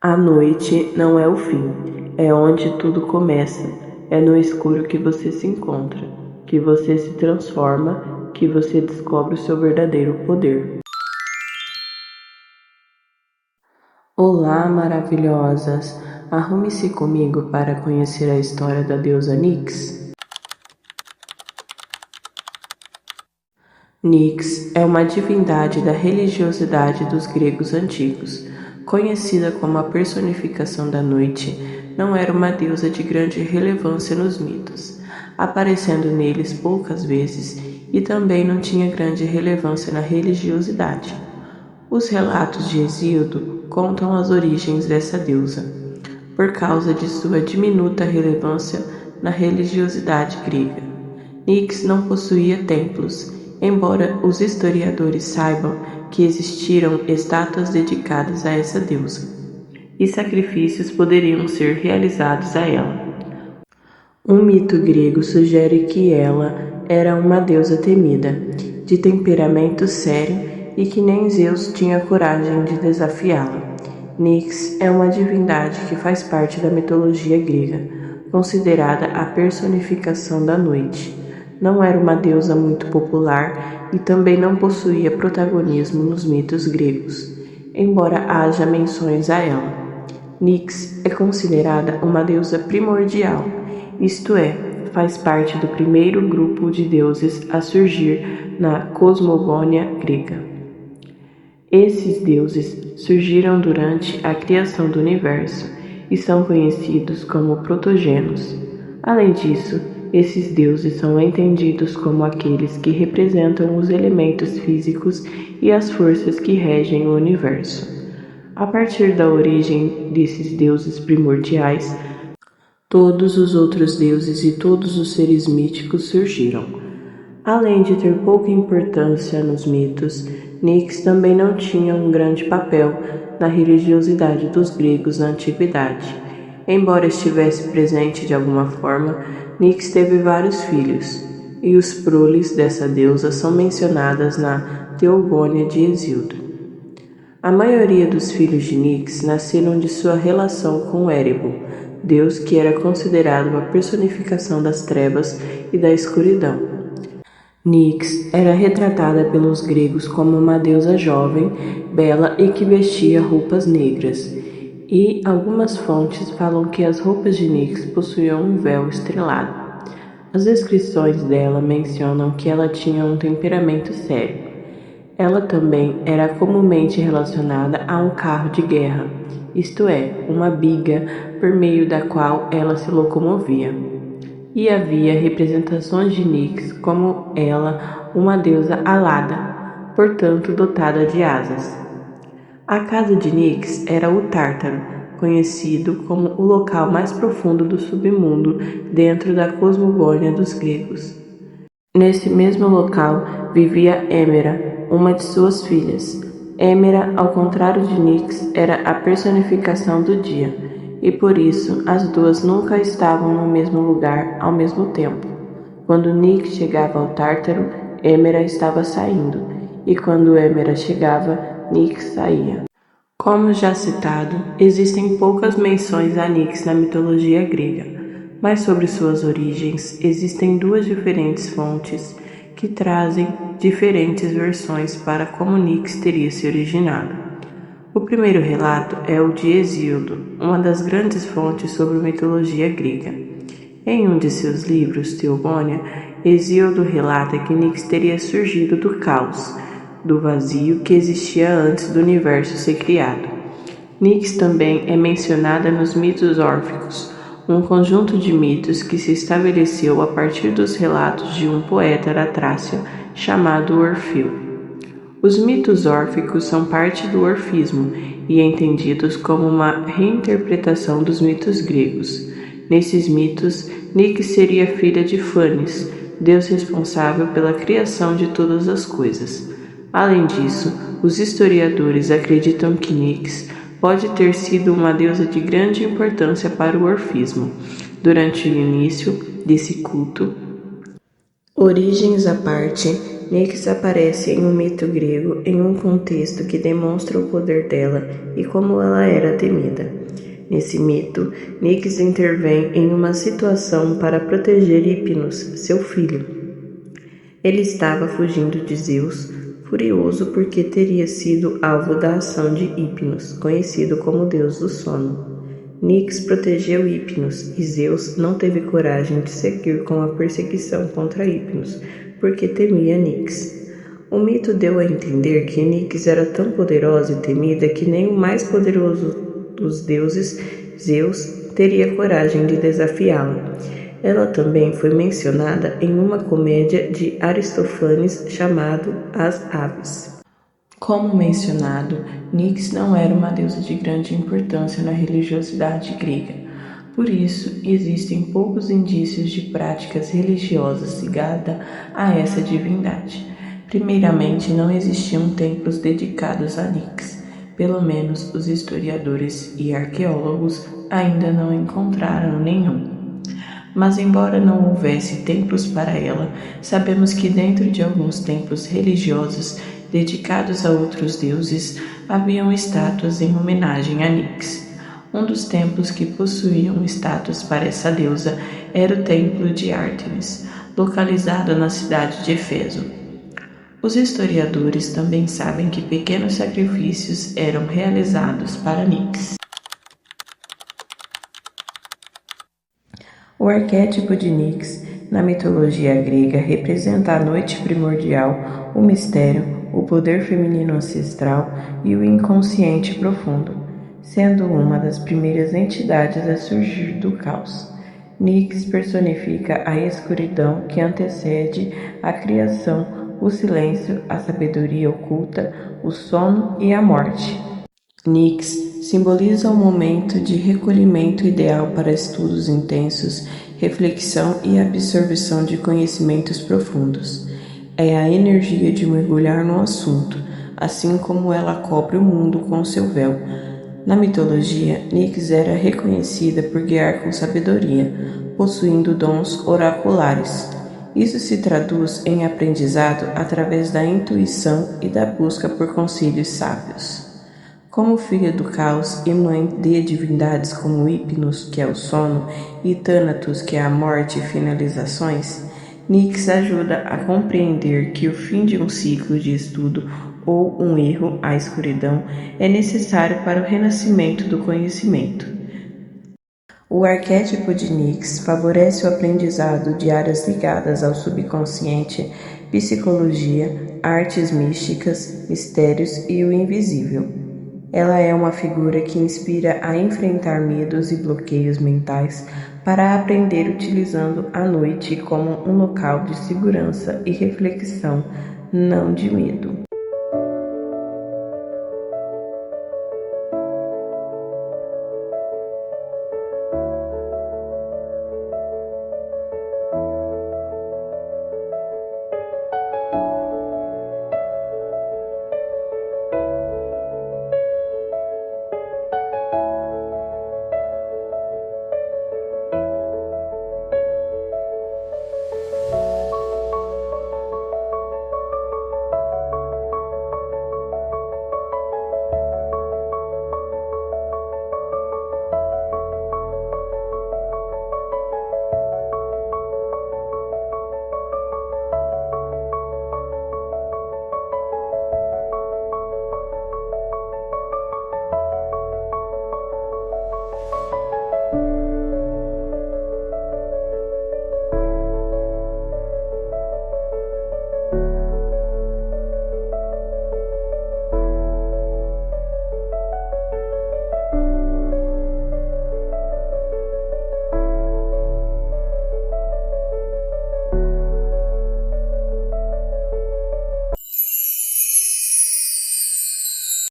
A noite não é o fim, é onde tudo começa. É no escuro que você se encontra, que você se transforma, que você descobre o seu verdadeiro poder. Olá, maravilhosas! Arrume-se comigo para conhecer a história da deusa Nyx. Nyx é uma divindade da religiosidade dos gregos antigos. Conhecida como a personificação da noite, não era uma deusa de grande relevância nos mitos, aparecendo neles poucas vezes, e também não tinha grande relevância na religiosidade. Os relatos de Hesíodo contam as origens dessa deusa, por causa de sua diminuta relevância na religiosidade grega. Nyx não possuía templos, embora os historiadores saibam que existiram estátuas dedicadas a essa deusa, e sacrifícios poderiam ser realizados a ela. Um mito grego sugere que ela era uma deusa temida, de temperamento sério e que nem Zeus tinha coragem de desafiá-la. Nyx é uma divindade que faz parte da mitologia grega, considerada a personificação da noite. Não era uma deusa muito popular e também não possuía protagonismo nos mitos gregos, embora haja menções a ela. Nyx é considerada uma deusa primordial, isto é, faz parte do primeiro grupo de deuses a surgir na cosmogonia grega. Esses deuses surgiram durante a criação do universo e são conhecidos como protogênios. Além disso, esses deuses são entendidos como aqueles que representam os elementos físicos e as forças que regem o universo. A partir da origem desses deuses primordiais, todos os outros deuses e todos os seres míticos surgiram. Além de ter pouca importância nos mitos, Nyx também não tinha um grande papel na religiosidade dos gregos na antiguidade. Embora estivesse presente de alguma forma, Nyx teve vários filhos, e os proles dessa deusa são mencionadas na Teogônia de Hesíodo. A maioria dos filhos de Nyx nasceram de sua relação com Érebo, deus que era considerado a personificação das trevas e da escuridão. Nyx era retratada pelos gregos como uma deusa jovem, bela e que vestia roupas negras, e algumas fontes falam que as roupas de Nyx possuíam um véu estrelado. As descrições dela mencionam que ela tinha um temperamento sério. Ela também era comumente relacionada a um carro de guerra, isto é, uma biga por meio da qual ela se locomovia. E havia representações de Nyx como ela, uma deusa alada, portanto dotada de asas. A casa de Nyx era o Tártaro, conhecido como o local mais profundo do submundo dentro da cosmogonia dos gregos. Nesse mesmo local vivia Hemera, uma de suas filhas. Hemera, ao contrário de Nyx, era a personificação do dia, e por isso as duas nunca estavam no mesmo lugar ao mesmo tempo. Quando Nyx chegava ao Tártaro, Hemera estava saindo, e quando Hemera chegava, Nyx saía. Como já citado, existem poucas menções a Nyx na mitologia grega, mas sobre suas origens existem duas diferentes fontes que trazem diferentes versões para como Nyx teria se originado. O primeiro relato é o de Hesíodo, uma das grandes fontes sobre mitologia grega. Em um de seus livros, Teogônia, Hesíodo relata que Nyx teria surgido do caos, do vazio que existia antes do universo ser criado. Nyx também é mencionada nos mitos órficos, um conjunto de mitos que se estabeleceu a partir dos relatos de um poeta da Trácia chamado Orfeu. Os mitos órficos são parte do orfismo e entendidos como uma reinterpretação dos mitos gregos. Nesses mitos, Nyx seria filha de Phanes, deus responsável pela criação de todas as coisas. Além disso, os historiadores acreditam que Nyx pode ter sido uma deusa de grande importância para o orfismo durante o início desse culto. Origens à parte, Nyx aparece em um mito grego em um contexto que demonstra o poder dela e como ela era temida. Nesse mito, Nyx intervém em uma situação para proteger Hypnos, seu filho. Ele estava fugindo de Zeus, furioso porque teria sido alvo da ação de Hypnos, conhecido como deus do sono. Nyx protegeu Hypnos e Zeus não teve coragem de seguir com a perseguição contra Hypnos, porque temia Nyx. O mito deu a entender que Nyx era tão poderosa e temida que nem o mais poderoso dos deuses, Zeus, teria coragem de desafiá-la. Ela também foi mencionada em uma comédia de Aristófanes chamado As Aves. Como mencionado, Nyx não era uma deusa de grande importância na religiosidade grega. Por isso, existem poucos indícios de práticas religiosas ligadas a essa divindade. Primeiramente, não existiam templos dedicados a Nyx. Pelo menos os historiadores e arqueólogos ainda não encontraram nenhum. Mas, embora não houvesse templos para ela, sabemos que dentro de alguns templos religiosos dedicados a outros deuses haviam estátuas em homenagem a Nyx. Um dos templos que possuíam estátuas para essa deusa era o Templo de Ártemis, localizado na cidade de Éfeso. Os historiadores também sabem que pequenos sacrifícios eram realizados para Nyx. O arquétipo de Nyx, na mitologia grega, representa a noite primordial, o mistério, o poder feminino ancestral e o inconsciente profundo, sendo uma das primeiras entidades a surgir do caos. Nyx personifica a escuridão que antecede a criação, o silêncio, a sabedoria oculta, o sono e a morte. Nyx simboliza um momento de recolhimento ideal para estudos intensos, reflexão e absorção de conhecimentos profundos. É a energia de mergulhar no assunto, assim como ela cobre o mundo com seu véu. Na mitologia, Nyx era reconhecida por guiar com sabedoria, possuindo dons oraculares. Isso se traduz em aprendizado através da intuição e da busca por conselhos sábios. Como filha do caos e mãe de divindades como Hypnos, que é o sono, e Thanatos, que é a morte e finalizações, Nyx ajuda a compreender que o fim de um ciclo de estudo ou um erro, a escuridão, é necessário para o renascimento do conhecimento. O arquétipo de Nyx favorece o aprendizado de áreas ligadas ao subconsciente, psicologia, artes místicas, mistérios e o invisível. Ela é uma figura que inspira a enfrentar medos e bloqueios mentais para aprender utilizando a noite como um local de segurança e reflexão, não de medo.